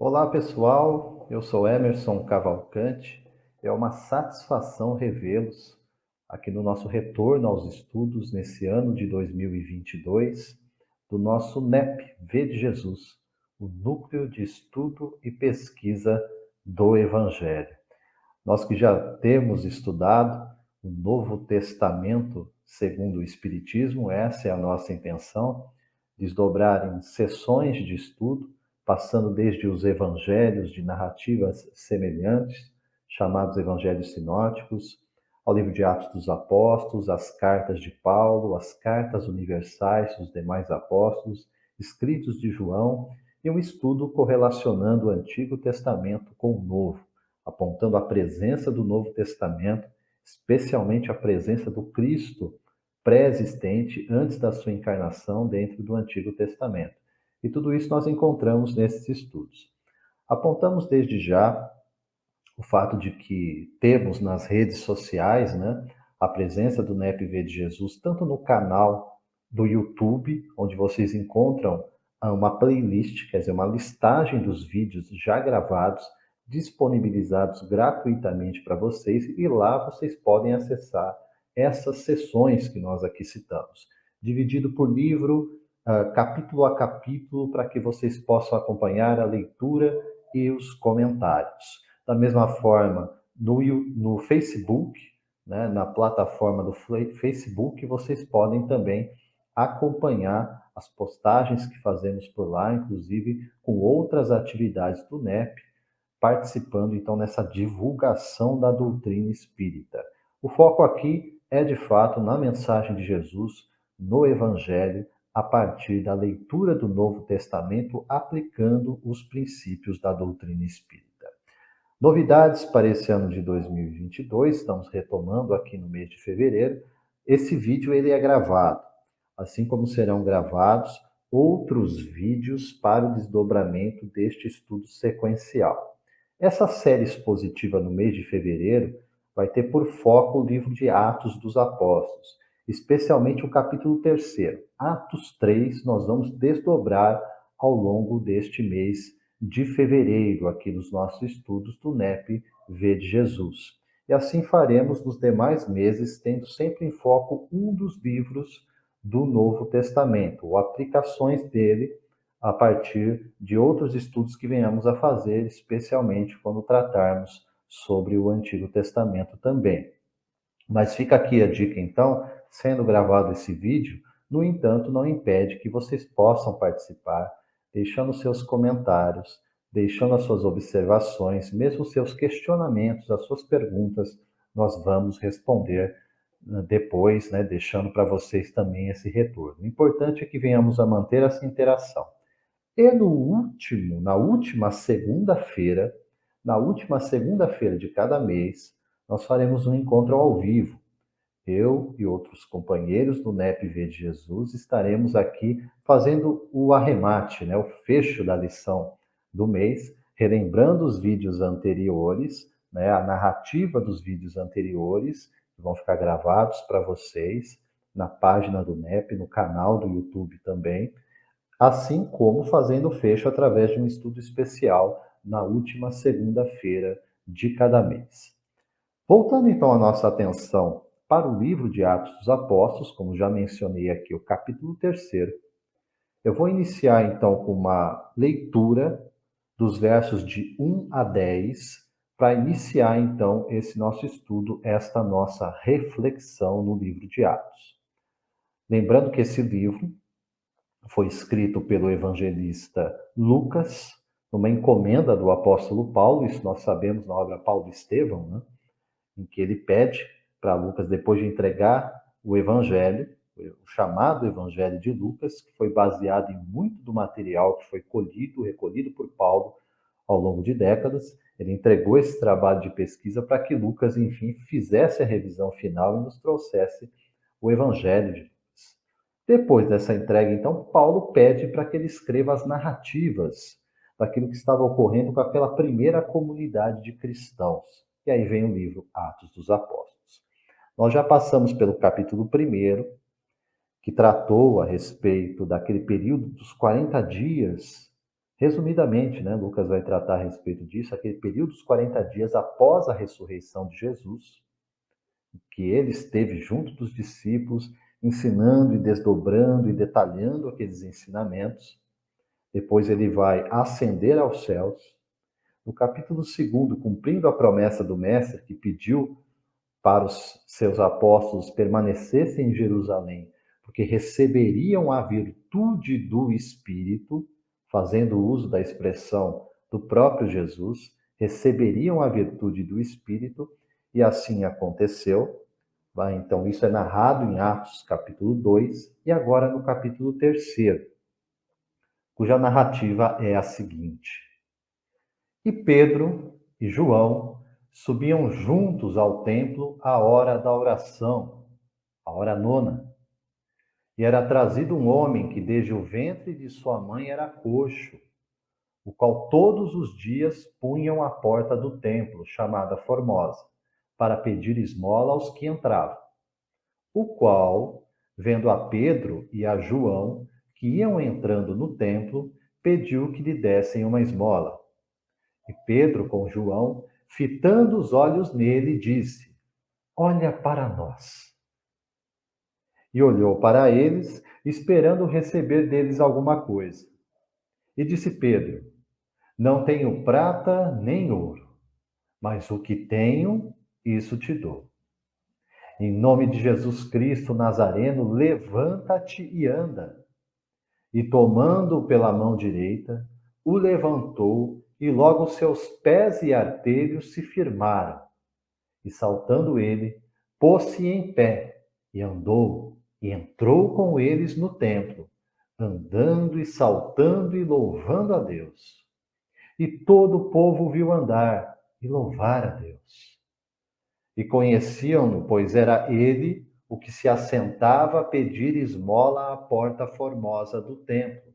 Olá pessoal, eu sou Emerson Cavalcante. É uma satisfação revê-los aqui no nosso retorno aos estudos nesse ano de 2022 do nosso NEP V de Jesus, o Núcleo de Estudo e Pesquisa do Evangelho. Nós que já temos estudado o Novo Testamento segundo o Espiritismo, essa é a nossa intenção, desdobrar em sessões de estudo, passando desde os evangelhos de narrativas semelhantes, chamados evangelhos sinóticos, ao livro de Atos dos Apóstolos, as cartas de Paulo, as cartas universais dos demais apóstolos, escritos de João, e um estudo correlacionando o Antigo Testamento com o Novo, apontando a presença do Novo Testamento, especialmente a presença do Cristo pré-existente antes da sua encarnação dentro do Antigo Testamento. E tudo isso nós encontramos nesses estudos. Apontamos desde já o fato de que temos nas redes sociais, né, a presença do NEPV de Jesus, tanto no canal do YouTube, onde vocês encontram uma playlist, quer dizer, uma listagem dos vídeos já gravados, disponibilizados gratuitamente para vocês, e lá vocês podem acessar essas sessões que nós aqui citamos, dividido por livro, capítulo a capítulo, para que vocês possam acompanhar a leitura e os comentários. Da mesma forma, no Facebook, né, na plataforma do Facebook, vocês podem também acompanhar as postagens que fazemos por lá, inclusive com outras atividades do NEP, participando então nessa divulgação da doutrina espírita. O foco aqui é de fato na mensagem de Jesus, no Evangelho, a partir da leitura do Novo Testamento, aplicando os princípios da doutrina espírita. Novidades para esse ano de 2022, estamos retomando aqui no mês de fevereiro. Esse vídeo ele é gravado, assim como serão gravados outros vídeos para o desdobramento deste estudo sequencial. Essa série expositiva no mês de fevereiro vai ter por foco o livro de Atos dos Apóstolos, especialmente o capítulo 3. Atos 3, nós vamos desdobrar ao longo deste mês de fevereiro, aqui nos nossos estudos do NEP V de Jesus. E assim faremos nos demais meses, tendo sempre em foco um dos livros do Novo Testamento, ou aplicações dele a partir de outros estudos que venhamos a fazer, especialmente quando tratarmos sobre o Antigo Testamento também. Mas fica aqui a dica, então, sendo gravado esse vídeo, no entanto, não impede que vocês possam participar, deixando seus comentários, deixando as suas observações, mesmo seus questionamentos, as suas perguntas, nós vamos responder depois, né, deixando para vocês também esse retorno. O importante é que venhamos a manter essa interação. E na última segunda-feira de cada mês, nós faremos um encontro ao vivo. Eu e outros companheiros do NEP V de Jesus estaremos aqui fazendo o arremate, né, o fecho da lição do mês, relembrando os vídeos anteriores, né, a narrativa dos vídeos anteriores, que vão ficar gravados para vocês na página do NEP, no canal do YouTube também, assim como fazendo o fecho através de um estudo especial na última segunda-feira de cada mês. Voltando então a nossa atenção para o livro de Atos dos Apóstolos, como já mencionei aqui, o capítulo 3, eu vou iniciar então com uma leitura dos versos de 1 a 10, para iniciar então esse nosso estudo, esta nossa reflexão no livro de Atos. Lembrando que esse livro foi escrito pelo evangelista Lucas, numa encomenda do apóstolo Paulo, isso nós sabemos na obra Paulo e Estevão, né? Em que ele pede para Lucas, depois de entregar o Evangelho, o chamado Evangelho de Lucas, que foi baseado em muito do material que foi recolhido por Paulo ao longo de décadas, ele entregou esse trabalho de pesquisa para que Lucas, enfim, fizesse a revisão final e nos trouxesse o Evangelho de Lucas. Depois dessa entrega, então, Paulo pede para que ele escreva as narrativas daquilo que estava ocorrendo com aquela primeira comunidade de cristãos. E aí vem o livro Atos dos Apóstolos. Nós já passamos pelo capítulo 1, que tratou a respeito daquele período dos 40 dias Resumidamente, né, Lucas vai tratar a respeito disso, aquele período dos 40 dias após a ressurreição de Jesus, que ele esteve junto dos discípulos, ensinando e desdobrando e detalhando aqueles ensinamentos. Depois ele vai ascender aos céus. No capítulo 2, cumprindo a promessa do Mestre, que pediu para os seus apóstolos permanecessem em Jerusalém, porque receberiam a virtude do Espírito, fazendo uso da expressão do próprio Jesus, receberiam a virtude do Espírito, e assim aconteceu. Então, isso é narrado em Atos, capítulo 2, e agora no capítulo 3, cuja narrativa é a seguinte: E Pedro e João subiam juntos ao templo à hora da oração, a hora nona. E era trazido um homem que desde o ventre de sua mãe era coxo, o qual todos os dias punham à porta do templo, chamada Formosa, para pedir esmola aos que entravam. O qual, vendo a Pedro e a João, que iam entrando no templo, pediu que lhe dessem uma esmola. E Pedro, com João, fitando os olhos nele, disse: Olha para nós. E olhou para eles, esperando receber deles alguma coisa. E disse Pedro: Não tenho prata nem ouro, mas o que tenho, isso te dou. Em nome de Jesus Cristo Nazareno, levanta-te e anda. E tomando-o pela mão direita, o levantou, e logo seus pés e artelhos se firmaram. E saltando ele, pôs-se em pé, e andou, e entrou com eles no templo, andando e saltando e louvando a Deus. E todo o povo viu andar e louvar a Deus. E conheciam-no, pois era ele o que se assentava a pedir esmola à porta formosa do templo.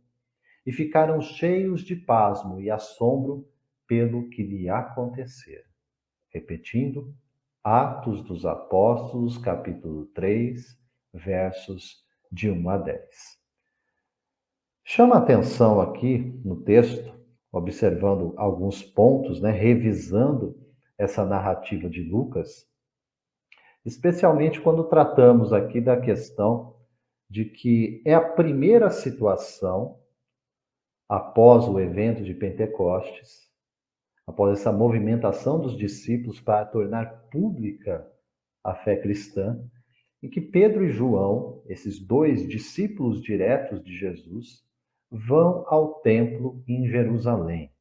E ficaram cheios de pasmo e assombro pelo que lhe acontecera. Repetindo, Atos dos Apóstolos, capítulo 3, versos de 1 a 10. Chama a atenção aqui no texto, observando alguns pontos, né, revisando essa narrativa de Lucas, especialmente quando tratamos aqui da questão de que é a primeira situação após o evento de Pentecostes, após essa movimentação dos discípulos para tornar pública a fé cristã, em que Pedro e João, esses dois discípulos diretos de Jesus, vão ao templo em Jerusalém.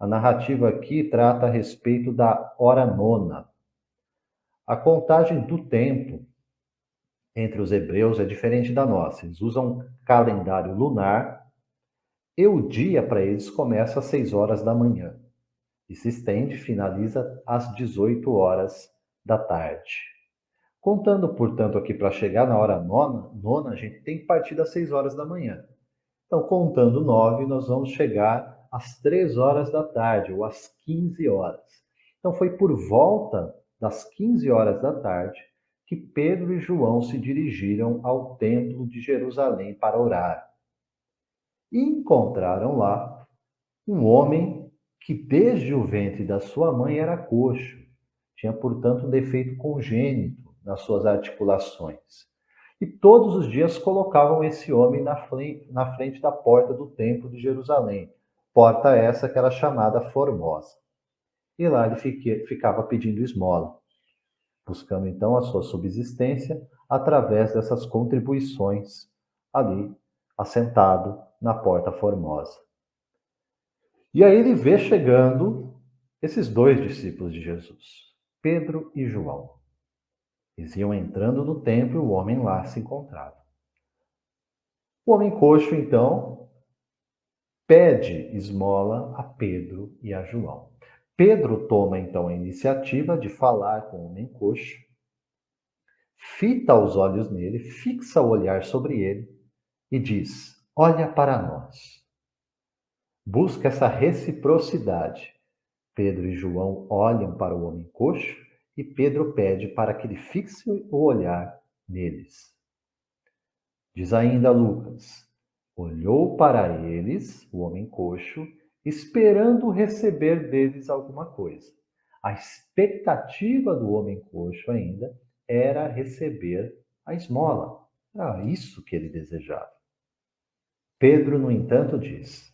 A narrativa aqui trata a respeito da hora nona. A contagem do tempo entre os hebreus é diferente da nossa. Eles usam um calendário lunar e o dia para eles começa às 6 horas da manhã e se estende, finaliza às 18 horas da tarde. Contando, portanto, aqui para chegar na hora nona, a gente tem que partir das 6 horas da manhã. Então, contando 9, nós vamos chegar às 3 horas da tarde, ou às 15 horas. Então, foi por volta das 15 horas da tarde que Pedro e João se dirigiram ao templo de Jerusalém para orar. E encontraram lá um homem que desde o ventre da sua mãe era coxo. Tinha, portanto, um defeito congênito nas suas articulações. E todos os dias colocavam esse homem na frente da porta do templo de Jerusalém, porta essa que era chamada Formosa. E lá ele ficava pedindo esmola, buscando então a sua subsistência através dessas contribuições ali, assentado na porta Formosa. E aí ele vê chegando esses dois discípulos de Jesus, Pedro e João. Eles iam entrando no templo e o homem lá se encontrava. O homem coxo, então, pede esmola a Pedro e a João. Pedro toma, então, a iniciativa de falar com o homem coxo, fita os olhos nele, fixa o olhar sobre ele e diz: Olha para nós. Busca essa reciprocidade. Pedro e João olham para o homem coxo e Pedro pede para que ele fixe o olhar neles. Diz ainda Lucas: Olhou para eles, o homem coxo, esperando receber deles alguma coisa. A expectativa do homem coxo ainda era receber a esmola. Era isso que ele desejava. Pedro, no entanto, diz: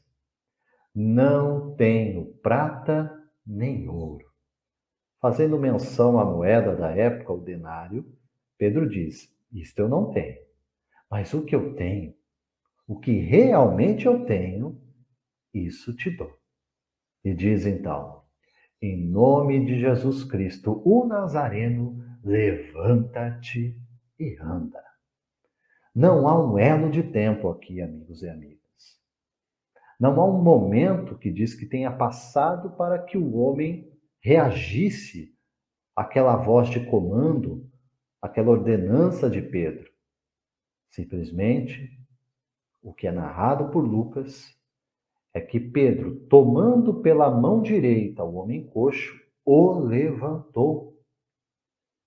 Não tenho prata nem ouro. Fazendo menção à moeda da época, o denário, Pedro diz: Isto eu não tenho. Mas o que eu tenho, o que realmente eu tenho, isso te dou. E diz então: Em nome de Jesus Cristo, o Nazareno, levanta-te e anda. Não há um elo de tempo aqui, amigos e amigas. Não há um momento que diz que tenha passado para que o homem reagisse àquela voz de comando, àquela ordenança de Pedro. Simplesmente, o que é narrado por Lucas é que Pedro, tomando pela mão direita o homem coxo, o levantou.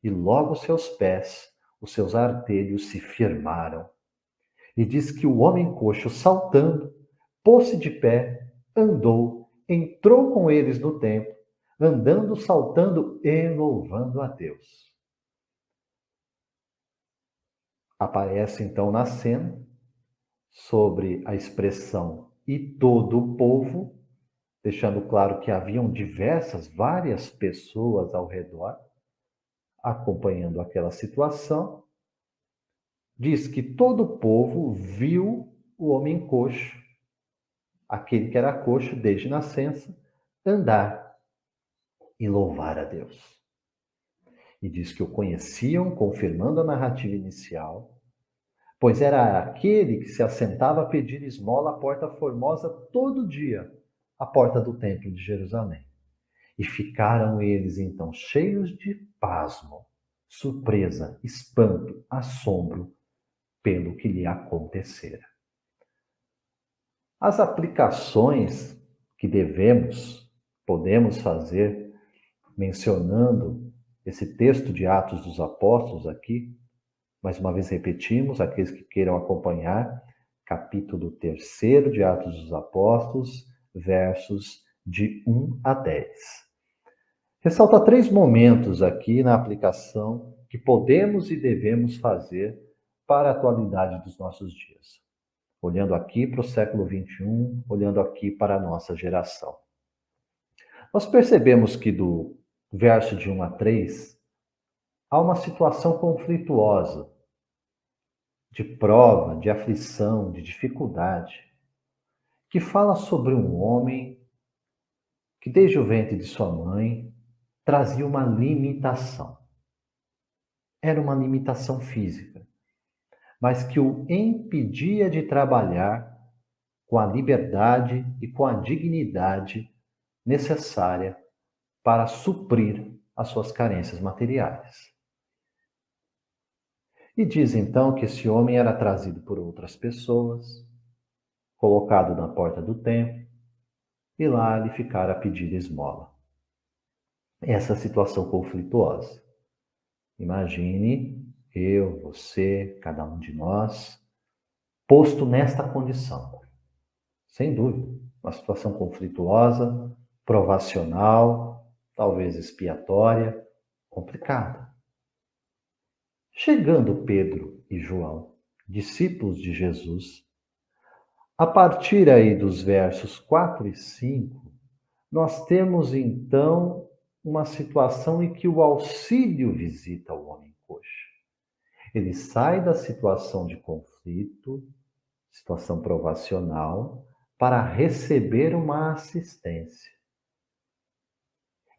E logo seus pés, os seus artelhos se firmaram. E diz que o homem coxo, saltando, pôs-se de pé, andou, entrou com eles no templo, andando, saltando e louvando a Deus. Aparece então na cena, sobre a expressão e todo o povo, deixando claro que haviam várias pessoas ao redor, acompanhando aquela situação. Diz que todo o povo viu o homem coxo, aquele que era coxo desde nascença, andar e louvar a Deus. E diz que o conheciam, confirmando a narrativa inicial, pois era aquele que se assentava a pedir esmola à porta formosa todo dia, à porta do templo de Jerusalém. E ficaram eles então cheios de pasmo, surpresa, espanto, assombro pelo que lhe acontecera. As aplicações que podemos fazer, mencionando esse texto de Atos dos Apóstolos aqui, mais uma vez repetimos, aqueles que queiram acompanhar, capítulo 3 de Atos dos Apóstolos, versos de 1 a 10. Ressalta 3 momentos aqui na aplicação que podemos e devemos fazer para a atualidade dos nossos dias. Olhando aqui para o século XXI, olhando aqui para a nossa geração. Nós percebemos que do verso de 1 a 3, há uma situação conflituosa, de prova, de aflição, de dificuldade, que fala sobre um homem que desde o ventre de sua mãe trazia uma limitação. Era uma limitação física, mas que o impedia de trabalhar com a liberdade e com a dignidade necessária para suprir as suas carências materiais. E diz então que esse homem era trazido por outras pessoas, colocado na porta do templo, e lá ele ficara a pedir esmola. Essa situação conflituosa. Imagine eu, você, cada um de nós, posto nesta condição. Sem dúvida, uma situação conflituosa, provacional, talvez expiatória, complicada. Chegando Pedro e João, discípulos de Jesus, a partir aí dos versos 4 e 5, nós temos então uma situação em que o auxílio visita o homem coxo. Ele sai da situação de conflito, situação provacional, para receber uma assistência.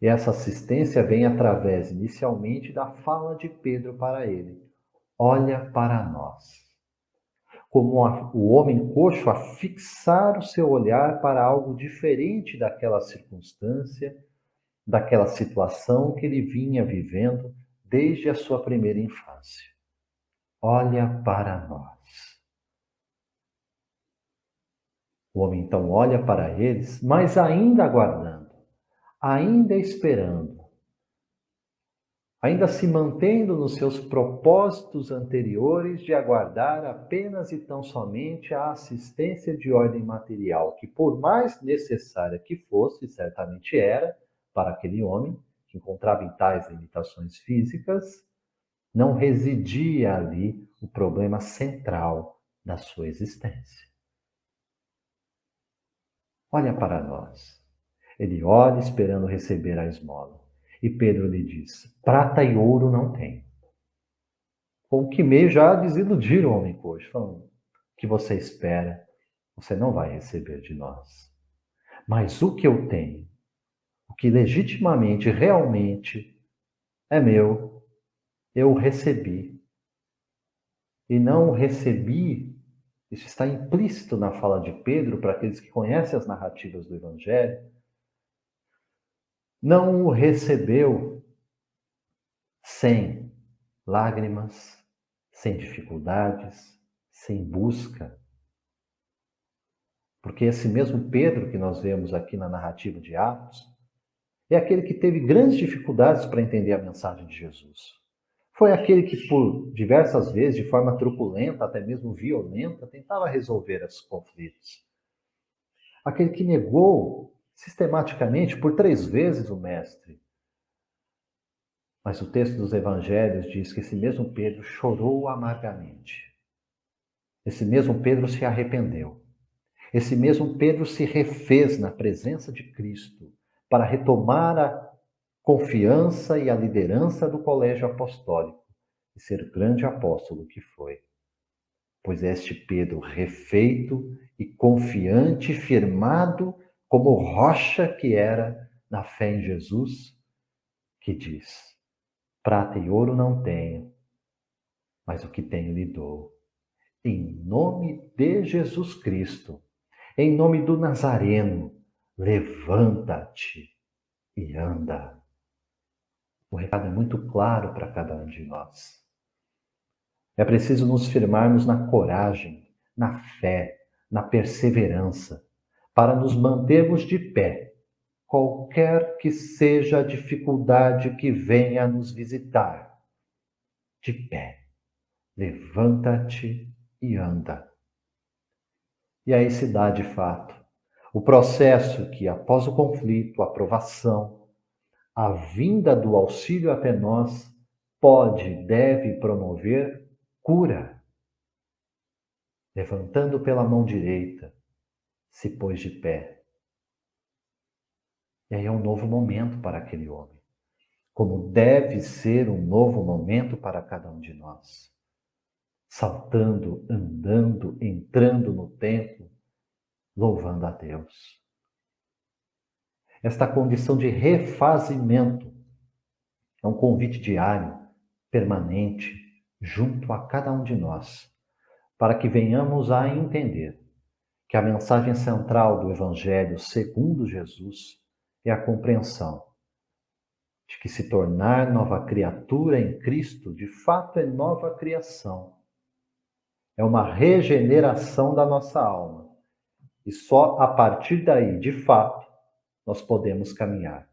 E essa assistência vem através, inicialmente, da fala de Pedro para ele: olha para nós. Como o homem coxo a fixar o seu olhar para algo diferente daquela circunstância, daquela situação que ele vinha vivendo desde a sua primeira infância. Olha para nós. O homem então olha para eles, mas ainda aguardando, ainda esperando ainda se mantendo nos seus propósitos anteriores de aguardar apenas e tão somente a assistência de ordem material, que por mais necessária que fosse, certamente era, para aquele homem, que encontrava em tais limitações físicas, não residia ali o problema central da sua existência. Olha para nós. Ele olha esperando receber a esmola. E Pedro lhe diz: prata e ouro não tem. Com que meio já desiludir o homem coxo, falando: o que você espera, você não vai receber de nós. Mas o que eu tenho, o que legitimamente, realmente é meu, eu o recebi. E não o recebi, isso está implícito na fala de Pedro, para aqueles que conhecem as narrativas do Evangelho, não o recebeu sem lágrimas, sem dificuldades, sem busca. Porque esse mesmo Pedro que nós vemos aqui na narrativa de Atos é aquele que teve grandes dificuldades para entender a mensagem de Jesus. Foi aquele que, por diversas vezes, de forma truculenta, até mesmo violenta, tentava resolver os conflitos. Aquele que negou sistematicamente por 3 vezes o Mestre. Mas o texto dos evangelhos diz que esse mesmo Pedro chorou amargamente. Esse mesmo Pedro se arrependeu. Esse mesmo Pedro se refez na presença de Cristo para retomar a confiança e a liderança do colégio apostólico e ser grande apóstolo que foi. Pois este Pedro refeito e confiante, firmado como rocha que era na fé em Jesus, que diz: prata e ouro não tenho, mas o que tenho lhe dou. Em nome de Jesus Cristo, em nome do Nazareno, levanta-te e anda. O recado é muito claro para cada um de nós. É preciso nos firmarmos na coragem, na fé, na perseverança, para nos mantermos de pé, qualquer que seja a dificuldade que venha a nos visitar. De pé, levanta-te e anda. E aí se dá de fato o processo que, após o conflito, a provação, a vinda do auxílio até nós, pode e deve promover cura. Levantando pela mão direita, se pôs de pé. E aí é um novo momento para aquele homem, como deve ser um novo momento para cada um de nós. Saltando, andando, entrando no templo, louvando a Deus. Esta condição de refazimento é um convite diário, permanente, junto a cada um de nós, para que venhamos a entender que a mensagem central do Evangelho segundo Jesus é a compreensão de que se tornar nova criatura em Cristo, de fato é nova criação. É uma regeneração da nossa alma. E só a partir daí, de fato, nós podemos caminhar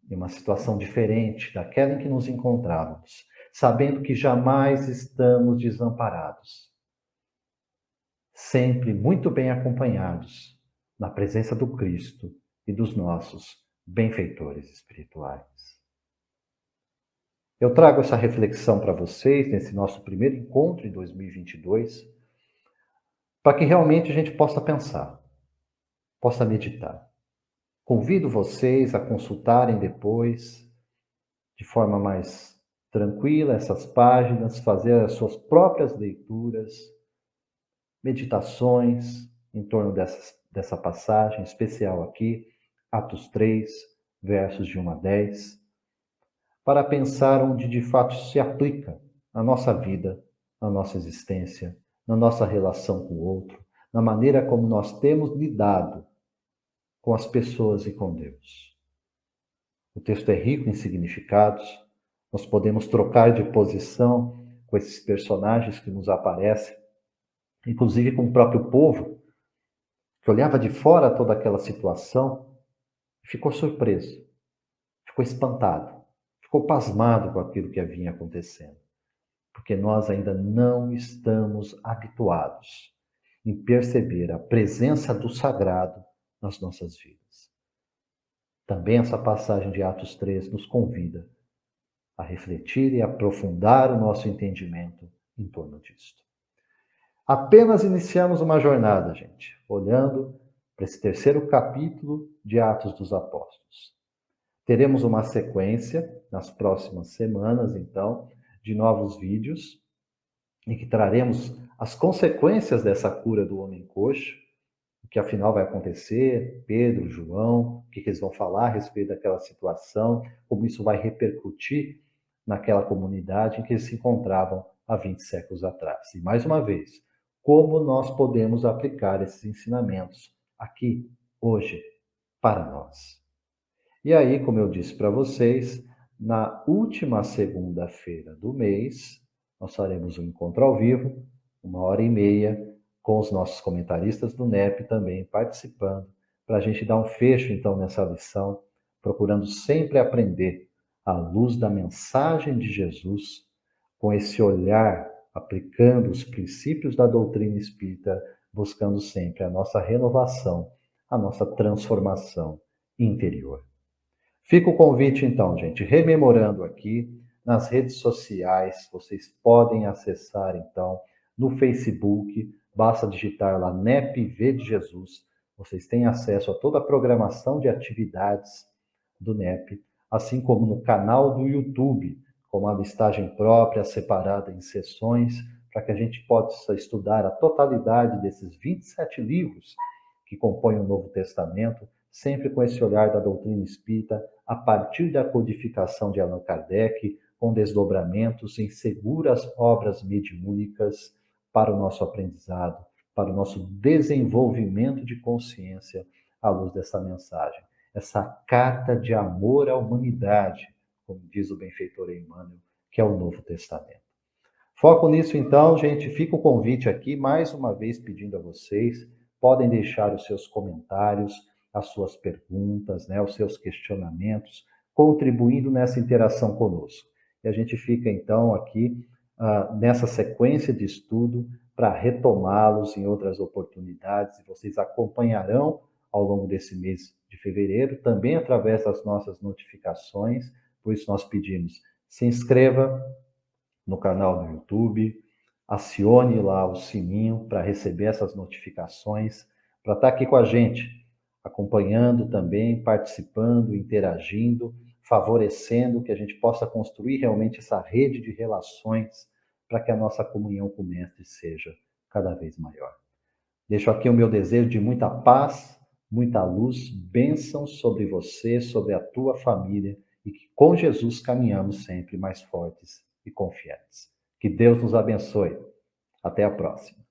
em uma situação diferente daquela em que nos encontrávamos, sabendo que jamais estamos desamparados, sempre muito bem acompanhados na presença do Cristo e dos nossos benfeitores espirituais. Eu trago essa reflexão para vocês nesse nosso primeiro encontro em 2022, para que realmente a gente possa pensar, possa meditar. Convido vocês a consultarem depois, de forma mais tranquila, essas páginas, fazer as suas próprias leituras, meditações em torno dessa passagem especial aqui, Atos 3, versos de 1 a 10, para pensar onde de fato se aplica na nossa vida, na nossa existência, na nossa relação com o outro, na maneira como nós temos lidado com as pessoas e com Deus. O texto é rico em significados, nós podemos trocar de posição com esses personagens que nos aparecem, inclusive com o próprio povo, que olhava de fora toda aquela situação e ficou surpreso, ficou espantado, ficou pasmado com aquilo que vinha acontecendo, porque nós ainda não estamos habituados em perceber a presença do sagrado nas nossas vidas. Também essa passagem de Atos 3 nos convida a refletir e aprofundar o nosso entendimento em torno disto. Apenas iniciamos uma jornada, gente, olhando para esse terceiro capítulo de Atos dos Apóstolos. Teremos uma sequência nas próximas semanas, então, de novos vídeos, em que traremos as consequências dessa cura do homem coxo, o que afinal vai acontecer, Pedro, João, o que eles vão falar a respeito daquela situação, como isso vai repercutir naquela comunidade em que eles se encontravam há 20 séculos atrás. E mais uma vez, como nós podemos aplicar esses ensinamentos aqui, hoje, para nós. E aí, como eu disse para vocês, na última segunda-feira do mês, nós faremos um encontro ao vivo, 1h30, com os nossos comentaristas do NEP também participando, para a gente dar um fecho, então, nessa lição, procurando sempre aprender à luz da mensagem de Jesus, com esse olhar, aplicando os princípios da doutrina espírita, buscando sempre a nossa renovação, a nossa transformação interior. Fica o convite, então, gente, rememorando aqui, nas redes sociais, vocês podem acessar, então, no Facebook, basta digitar lá NEP de Jesus, vocês têm acesso a toda a programação de atividades do NEP, assim como no canal do YouTube, com uma listagem própria, separada em sessões, para que a gente possa estudar a totalidade desses 27 livros que compõem o Novo Testamento, sempre com esse olhar da doutrina espírita, a partir da codificação de Allan Kardec, com desdobramentos em seguras obras mediúnicas para o nosso aprendizado, para o nosso desenvolvimento de consciência à luz dessa mensagem. Essa carta de amor à humanidade, como diz o benfeitor Emmanuel, que é o Novo Testamento. Foco nisso então, gente. Fica o convite aqui, mais uma vez pedindo a vocês, podem deixar os seus comentários, as suas perguntas, os seus questionamentos, contribuindo nessa interação conosco. E a gente fica então aqui nessa sequência de estudo para retomá-los em outras oportunidades, e vocês acompanharão ao longo desse mês de fevereiro, também através das nossas notificações, por isso nós pedimos, se inscreva no canal do YouTube, acione lá o sininho para receber essas notificações, para estar aqui com a gente, acompanhando também, participando, interagindo, favorecendo que a gente possa construir realmente essa rede de relações para que a nossa comunhão com o Mestre seja cada vez maior. Deixo aqui o meu desejo de muita paz, muita luz, bênçãos sobre você, sobre a tua família, e que com Jesus caminhamos sempre mais fortes e confiantes. Que Deus nos abençoe. Até a próxima.